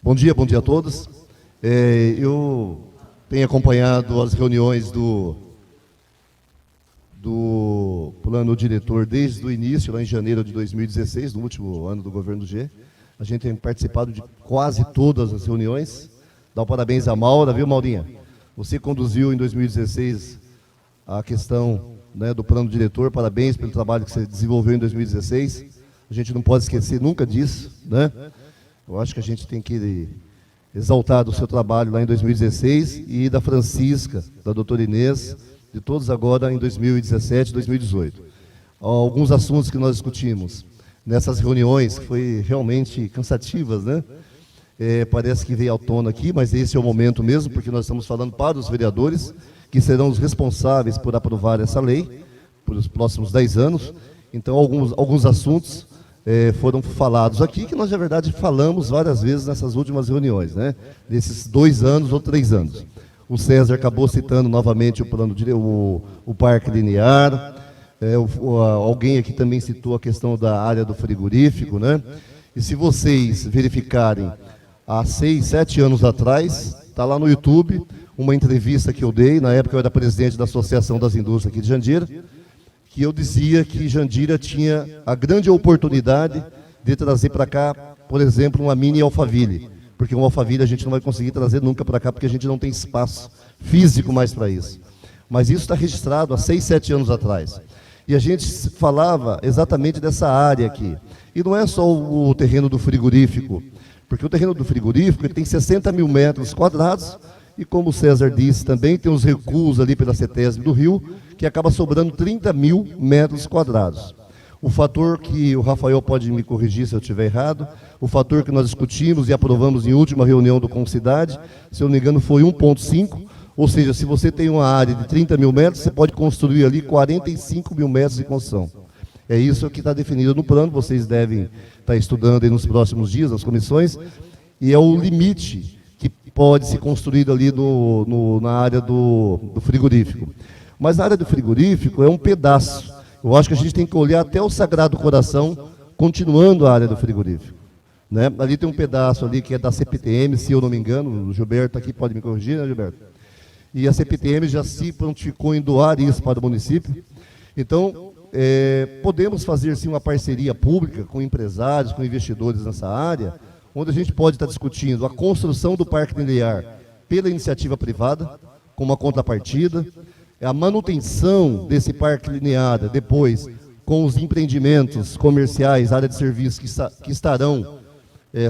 Bom dia a todos. Eu tenho acompanhado as reuniões do plano diretor desde o início, lá em janeiro de 2016, no último ano do governo G. A gente tem participado de quase todas as reuniões. Dá um parabéns à Maura, viu, Maurinha? Você conduziu em 2016 a questão, né, do plano diretor. Parabéns pelo trabalho que você desenvolveu em 2016. A gente não pode esquecer nunca disso, né? Eu acho que a gente tem que exaltar do seu trabalho lá em 2016 e da Francisca, da doutora Inês, de todos agora em 2017, 2018. Alguns assuntos que nós discutimos nessas reuniões, que foi realmente cansativas, né? Parece que veio à tona aqui, mas esse é o momento mesmo, porque nós estamos falando para os vereadores, que serão os responsáveis por aprovar essa lei, por os próximos 10 anos. Então, alguns assuntos foram falados aqui, que nós, na verdade, falamos várias vezes nessas últimas reuniões, né? Nesses 2 anos ou 3 anos. O César acabou citando novamente o plano o parque linear. Alguém aqui também citou a questão da área do frigorífico, né? E se vocês verificarem, há 6, 7 anos atrás, está lá no YouTube, uma entrevista que eu dei, na época eu era presidente da Associação das Indústrias aqui de Jandira, que eu dizia que Jandira tinha a grande oportunidade de trazer para cá, por exemplo, uma mini Alphaville, porque uma Alphaville a gente não vai conseguir trazer nunca para cá, porque a gente não tem espaço físico mais para isso. Mas isso está registrado há 6, 7 anos atrás. E a gente falava exatamente dessa área aqui. E não é só o terreno do frigorífico, porque o terreno do frigorífico ele tem 60 mil metros quadrados, e como o César disse também, tem os recuos ali pela CETESB do Rio, que acaba sobrando 30 mil metros quadrados. O fator que o Rafael pode me corrigir se eu estiver errado, o fator que nós discutimos e aprovamos em última reunião do Concidade, se eu não me engano foi 1,5, ou seja, se você tem uma área de 30 mil metros, você pode construir ali 45 mil metros de construção. É isso que está definido no plano, vocês devem estar estudando aí nos próximos dias, nas comissões, e é o limite que pode ser construído ali na área do frigorífico. Mas na área do frigorífico é um pedaço. Eu acho que a gente tem que olhar até o Sagrado Coração, continuando a área do frigorífico, né? Ali tem um pedaço ali que é da CPTM, se eu não me engano, o Gilberto aqui pode me corrigir, né, Gilberto? E a CPTM já se prontificou em doar isso para o município. Então, podemos fazer sim uma parceria pública com empresários, com investidores nessa área, onde a gente pode estar discutindo a construção do parque linear pela iniciativa privada, com uma contrapartida, a manutenção desse parque linear depois com os empreendimentos comerciais, área de serviços que estarão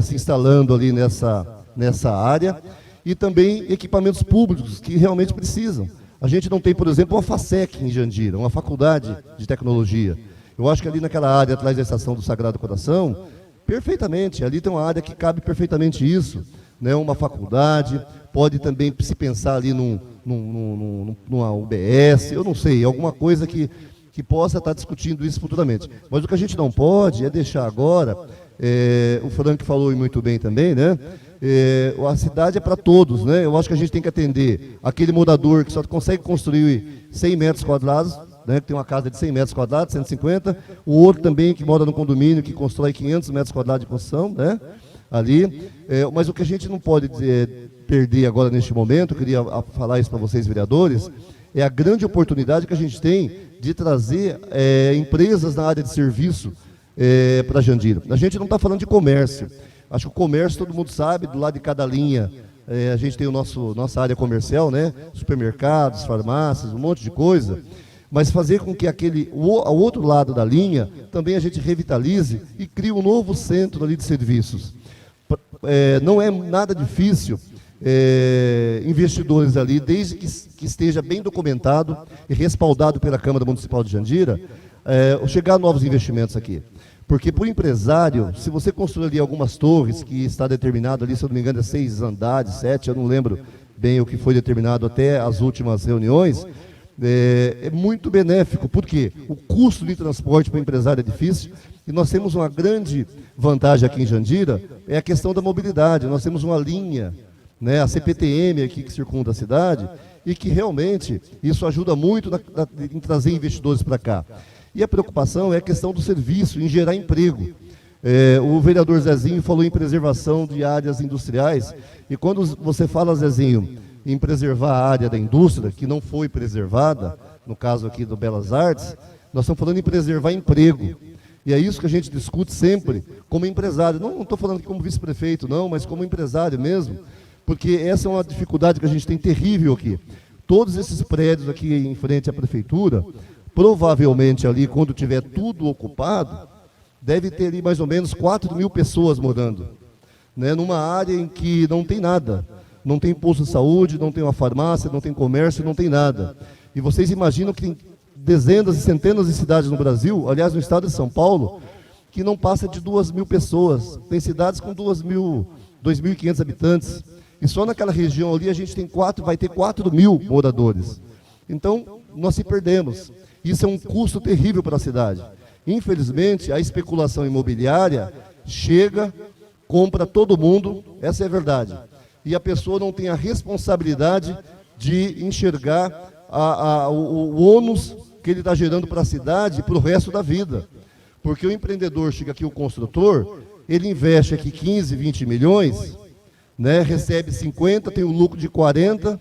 se instalando ali nessa área, e também equipamentos públicos que realmente precisam. A gente não tem, por exemplo, uma FASEC em Jandira, uma faculdade de tecnologia. Eu acho que ali naquela área atrás da estação do Sagrado Coração, perfeitamente, ali tem uma área que cabe perfeitamente isso, né? Uma faculdade, pode também se pensar ali numa UBS, eu não sei, alguma coisa que possa estar discutindo isso futuramente. Mas o que a gente não pode é deixar agora, o Frank falou muito bem também, né? A cidade é para todos, né? Eu acho que a gente tem que atender aquele morador que só consegue construir 100 metros quadrados, né, que tem uma casa de 100 metros quadrados, 150, o outro também que mora no condomínio, que constrói 500 metros quadrados de construção, né, ali. Mas o que a gente não pode perder agora neste momento, eu queria falar isso para vocês, vereadores, é a grande oportunidade que a gente tem de trazer empresas na área de serviço para Jandira. A gente não está falando de comércio. Acho que o comércio, todo mundo sabe, do lado de cada linha, a gente tem nossa área comercial, né, supermercados, farmácias, um monte de coisa. Mas fazer com que ao outro lado da linha, também a gente revitalize e crie um novo centro ali de serviços. Não é nada difícil, investidores ali, desde que esteja bem documentado e respaldado pela Câmara Municipal de Jandira, chegar a novos investimentos aqui. Porque, por empresário, se você construir ali algumas torres, que está determinado ali, se eu não me engano, 6 andares, 7, eu não lembro bem o que foi determinado até as últimas reuniões, é muito benéfico, porque o custo de transporte para o empresário é difícil, e nós temos uma grande vantagem aqui em Jandira, é a questão da mobilidade. Nós temos uma linha, né, a CPTM aqui que circunda a cidade, e que realmente isso ajuda muito em trazer investidores para cá. E a preocupação é a questão do serviço, em gerar emprego. O vereador Zezinho falou em preservação de áreas industriais, e quando você fala, Zezinho, em preservar a área da indústria, que não foi preservada, no caso aqui do Belas Artes, nós estamos falando em preservar emprego. E é isso que a gente discute sempre como empresário. Não estou falando aqui como vice-prefeito, não, mas como empresário mesmo, porque essa é uma dificuldade que a gente tem terrível aqui. Todos esses prédios aqui em frente à prefeitura, provavelmente ali, quando tiver tudo ocupado, deve ter ali mais ou menos 4.000 pessoas morando, né, numa área em que não tem nada. Não tem posto de saúde, não tem uma farmácia, não tem comércio, não tem nada. E vocês imaginam que tem dezenas e centenas de cidades no Brasil, aliás, no estado de São Paulo, que não passa de 2.000 pessoas. Tem cidades com 2.500 habitantes. E só naquela região ali a gente vai ter 4.000 moradores. Então, nós se perdemos. Isso é um custo terrível para a cidade. Infelizmente, a especulação imobiliária chega, compra todo mundo, essa é a verdade. E a pessoa não tem a responsabilidade de enxergar o ônus que ele está gerando para a cidade e para o resto da vida. Porque o empreendedor chega aqui, o construtor, ele investe aqui 15, 20 milhões, né, recebe 50, tem um lucro de 40,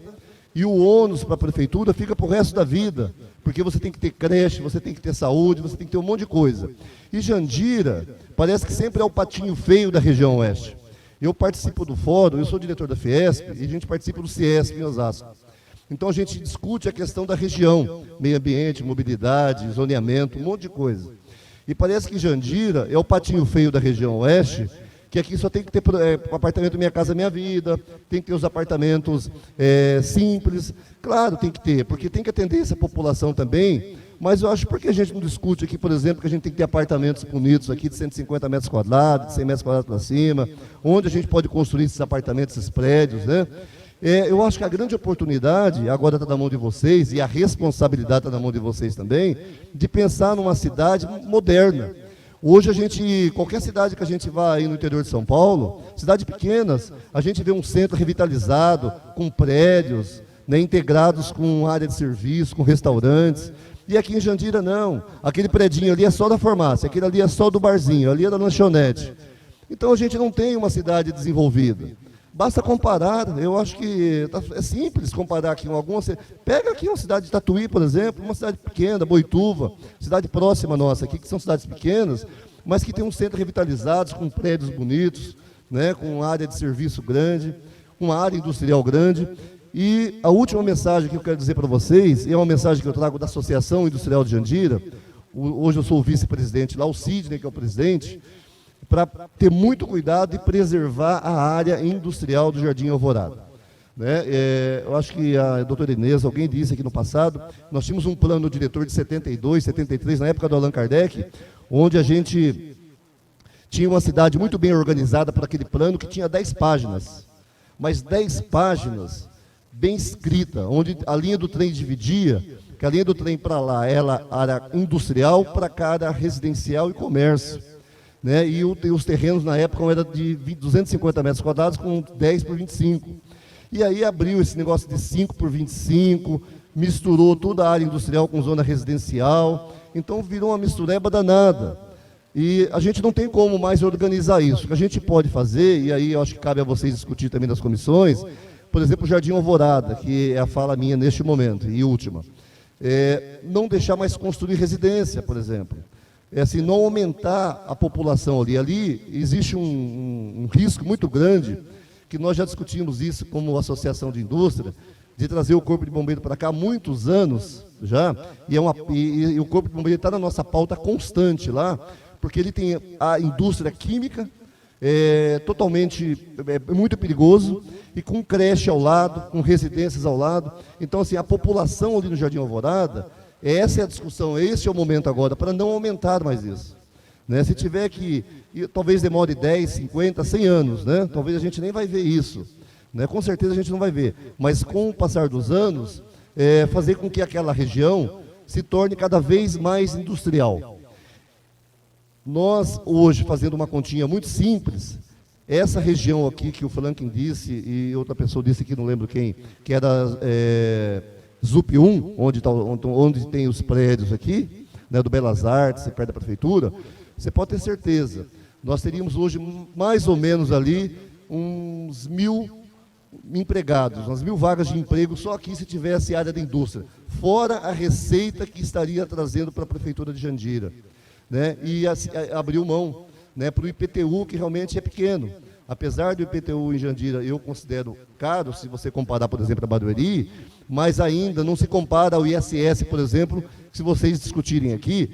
e o ônus para a prefeitura fica para o resto da vida, porque você tem que ter creche, você tem que ter saúde, você tem que ter um monte de coisa. E Jandira parece que sempre é o patinho feio da região oeste. Eu participo do fórum, eu sou diretor da Fiesp, e a gente participa do Ciesp em Osasco. Então a gente discute a questão da região, meio ambiente, mobilidade, zoneamento, um monte de coisa. E parece que Jandira é o patinho feio da região oeste, que aqui só tem que ter apartamento Minha Casa Minha Vida, tem que ter os apartamentos simples. Claro, tem que ter, porque tem que atender essa população também, mas eu acho, por que a gente não discute aqui, por exemplo, que a gente tem que ter apartamentos bonitos aqui de 150 metros quadrados, de 100 metros quadrados para cima, onde a gente pode construir esses apartamentos, esses prédios, né? Eu acho que a grande oportunidade, agora está na mão de vocês, e a responsabilidade está na mão de vocês também, de pensar numa cidade moderna. Hoje qualquer cidade que a gente vá aí no interior de São Paulo, cidades pequenas, a gente vê um centro revitalizado, com prédios, né, integrados com área de serviço, com restaurantes. E aqui em Jandira não, aquele predinho ali é só da farmácia, aquele ali é só do barzinho, ali é da lanchonete. Então a gente não tem uma cidade desenvolvida. Basta comparar, eu acho que é simples comparar aqui pega aqui uma cidade de Tatuí, por exemplo, uma cidade pequena, Boituva, cidade próxima nossa aqui, que são cidades pequenas, mas que tem um centro revitalizados, com prédios bonitos, né, com área de serviço grande, uma área industrial grande. E a última mensagem que eu quero dizer para vocês, é uma mensagem que eu trago da Associação Industrial de Jandira. Hoje eu sou o vice-presidente lá, o Sidney, que é o presidente, para ter muito cuidado e preservar a área industrial do Jardim Alvorada. Né? Eu acho que a doutora Inês, alguém disse aqui no passado, nós tínhamos um plano diretor de 72, 73, na época do Allan Kardec, onde a gente tinha uma cidade muito bem organizada para aquele plano, que tinha 10 páginas, mas 10 páginas bem escrita, onde a linha do trem dividia, que a linha do trem para lá era área industrial, para cá era residencial e comércio. Né? E os terrenos na época eram de 250 metros quadrados com 10 por 25. E aí abriu esse negócio de 5 por 25, misturou toda a área industrial com zona residencial, então virou uma mistureba danada. E a gente não tem como mais organizar isso. O que a gente pode fazer, e aí eu acho que cabe a vocês discutir também nas comissões, por exemplo, o Jardim Alvorada, que é a fala minha neste momento, e última. Não deixar mais construir residência, por exemplo. Assim, não aumentar a população ali. Ali existe um risco muito grande, que nós já discutimos isso como associação de indústria, de trazer o Corpo de Bombeiro para cá há muitos anos já, e o Corpo de Bombeiro está na nossa pauta constante lá, porque ele tem a indústria química, muito perigoso, e com creche ao lado, com residências ao lado. Então, assim, a população ali no Jardim Alvorada, essa é a discussão, esse é o momento agora, para não aumentar mais isso. Né? Se tiver que, talvez demore 10, 50, 100 anos, né? Talvez a gente nem vai ver isso. Né? Com certeza a gente não vai ver. Mas com o passar dos anos, fazer com que aquela região se torne cada vez mais industrial. Nós, hoje, fazendo uma continha muito simples, essa região aqui que o Franklin disse, e outra pessoa disse aqui, não lembro quem, que era ZUP 1, onde tem os prédios aqui, né, do Belas Artes, perto da prefeitura, você pode ter certeza, nós teríamos hoje mais ou menos ali uns 1.000 empregados, umas 1.000 vagas de emprego só aqui se tivesse área da indústria, fora a receita que estaria trazendo para a Prefeitura de Jandira, né? E abriu mão, né, para o IPTU, que realmente é pequeno. Apesar do IPTU em Jandira, eu considero caro, se você comparar, por exemplo, a Barueri, mas ainda não se compara ao ISS, por exemplo, que se vocês discutirem aqui,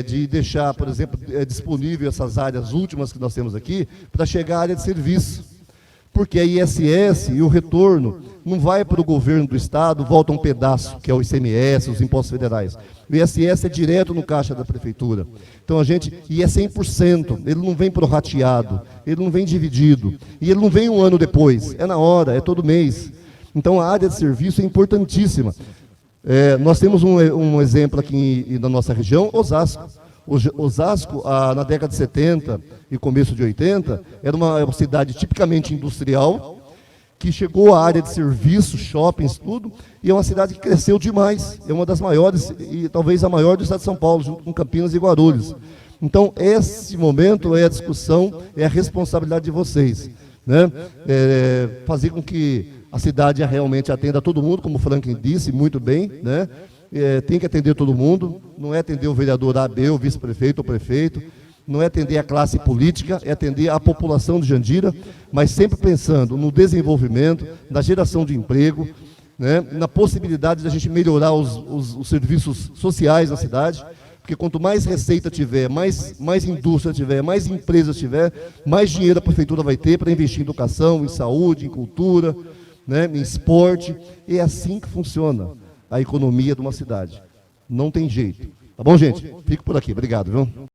de deixar, por exemplo, disponível essas áreas últimas que nós temos aqui, para chegar à área de serviço. Porque a ISS e o retorno não vai para o governo do Estado, volta um pedaço, que é o ICMS, os impostos federais. O ISS é direto no caixa da Prefeitura. Então e é 100%, ele não vem prorrateado, ele não vem dividido, e ele não vem um ano depois, é na hora, é todo mês. Então a área de serviço é importantíssima. Nós temos um exemplo aqui na nossa região, Osasco. Osasco, na década de 70 e começo de 80, era uma cidade tipicamente industrial, que chegou à área de serviços, shoppings, tudo, e é uma cidade que cresceu demais. É uma das maiores, e talvez a maior do estado de São Paulo, junto com Campinas e Guarulhos. Então, esse momento é a discussão, é a responsabilidade de vocês, né? Fazer com que a cidade realmente atenda a todo mundo, como o Franklin disse muito bem, né? Tem que atender todo mundo, não é atender o vereador A, B, o vice-prefeito ou prefeito, não é atender a classe política, é atender a população de Jandira, mas sempre pensando no desenvolvimento, na geração de emprego, né, na possibilidade de a gente melhorar os serviços sociais da cidade, porque quanto mais receita tiver, mais indústria tiver, mais empresas tiver, mais dinheiro a prefeitura vai ter para investir em educação, em saúde, em cultura, né, em esporte. É assim que funciona a economia de uma cidade. Não tem jeito. Tá bom, gente? Fico por aqui. Obrigado, viu?